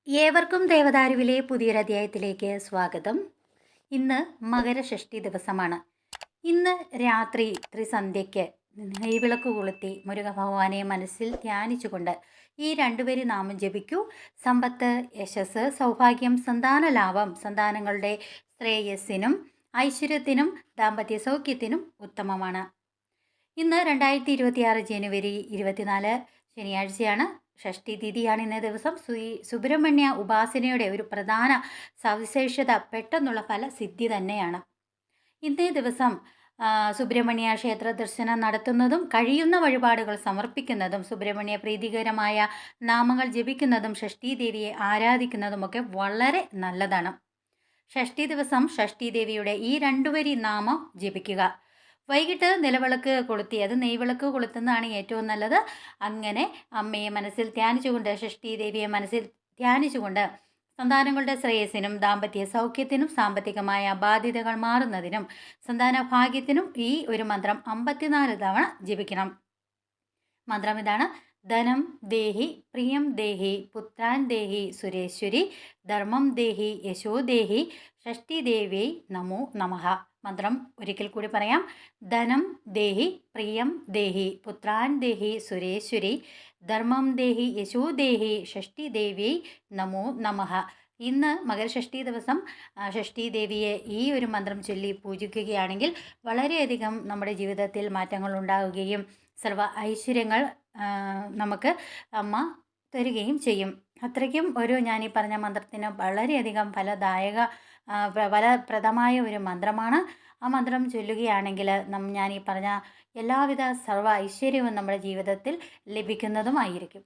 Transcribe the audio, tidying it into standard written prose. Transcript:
ഏവർക്കും ദേവദാരുവിലെ പുതിയൊരധ്യായത്തിലേക്ക് സ്വാഗതം. ഇന്ന് മകരഷഷ്ഠി ദിവസമാണ്. ഇന്ന് രാത്രി ത്രിസന്ധ്യയ്ക്ക് നെയ്വിളക്ക് കൊളുത്തി മുരുക ഭഗവാനെ മനസ്സിൽ ധ്യാനിച്ചുകൊണ്ട് ഈ രണ്ടുപേര് നാമം ജപിക്കൂ. സമ്പത്ത്, യശസ്, സൗഭാഗ്യം, സന്താനലാഭം, സന്താനങ്ങളുടെ ശ്രേയസ്സിനും ഐശ്വര്യത്തിനും ദാമ്പത്യ സൗഖ്യത്തിനും ഉത്തമമാണ്. ഇന്ന് 2026 ജനുവരി 24 ശനിയാഴ്ചയാണ്. ഷഷ്ഠി തിഥിയാണ് ഇന്നേ ദിവസം. സുബ്രഹ്മണ്യ ഉപാസനയുടെ ഒരു പ്രധാന സവിശേഷത പെട്ടെന്നുള്ള ഫലസിദ്ധി തന്നെയാണ്. ഇന്നേ ദിവസം സുബ്രഹ്മണ്യ ക്ഷേത്ര ദർശനം നടത്തുന്നതും കഴിയുന്ന വഴിപാടുകൾ സമർപ്പിക്കുന്നതും സുബ്രഹ്മണ്യ പ്രീതികരമായ നാമങ്ങൾ ജപിക്കുന്നതും ഷഷ്ഠി ദേവിയെ ആരാധിക്കുന്നതുമൊക്കെ വളരെ നല്ലതാണ്. ഷഷ്ഠി ദിവസം ഷഷ്ഠി ദേവിയുടെ ഈ രണ്ടുവരി നാമം ജപിക്കുക. വൈകിട്ട് നിലവിളക്ക് കൊളുത്തി, അത് നെയ്വിളക്ക് കൊളുത്തുന്നതാണ് ഏറ്റവും നല്ലത്. അങ്ങനെ അമ്മയെ മനസ്സിൽ ധ്യാനിച്ചുകൊണ്ട്, ഷഷ്ഠി ദേവിയെ മനസ്സിൽ ധ്യാനിച്ചുകൊണ്ട് സന്താനങ്ങളുടെ ശ്രേയസ്സിനും ദാമ്പത്യ സൗഖ്യത്തിനും സാമ്പത്തികമായ ബാധ്യതകൾ മാറുന്നതിനും സന്താന ഭാഗ്യത്തിനും ഈ ഒരു മന്ത്രം 54 തവണ ജപിക്കണം. മന്ത്രം ഇതാണ്: ധനം ദേഹി, പ്രിയം ദേഹി, പുത്രാൻ ദേഹി, സുരേശ്വരി, ധർമ്മം ദേഹി, യശോ ദേഹി, ഷഷ്ഠി ദേവി നമോ നമഃ. മന്ത്രം ഒരിക്കൽ കൂടി പറയാം: ധനം ദേഹി, പ്രിയം ദേഹി, പുത്രാൻ ദേഹി, സുരേശ്വരി, ധർമ്മം ദേഹി, യശോ ദേഹി, ഷഷ്ഠി ദേവി നമോ നമഃ. ഇന്ന് മകരഷഷ്ഠി ദിവസം ഷഷ്ഠി ദേവിയെ ഈ ഒരു മന്ത്രം ചൊല്ലി പൂജിക്കുകയാണെങ്കിൽ വളരെയധികം നമ്മുടെ ജീവിതത്തിൽ മാറ്റങ്ങൾ ഉണ്ടാവുകയും സർവ്വ ഐശ്വര്യങ്ങൾ നമുക്ക് അമ്മ തരികയും ചെയ്യും. അത്രയ്ക്കും ഞാൻ ഈ പറഞ്ഞ മന്ത്രത്തിന് വളരെയധികം ഫലപ്രദമായ ഒരു മന്ത്രമാണ്. ആ മന്ത്രം ചൊല്ലുകയാണെങ്കിൽ ഞാൻ ഈ പറഞ്ഞ എല്ലാവിധ സർവ്വ ഐശ്വര്യവും നമ്മുടെ ജീവിതത്തിൽ ലഭിക്കുന്നതുമായിരിക്കും.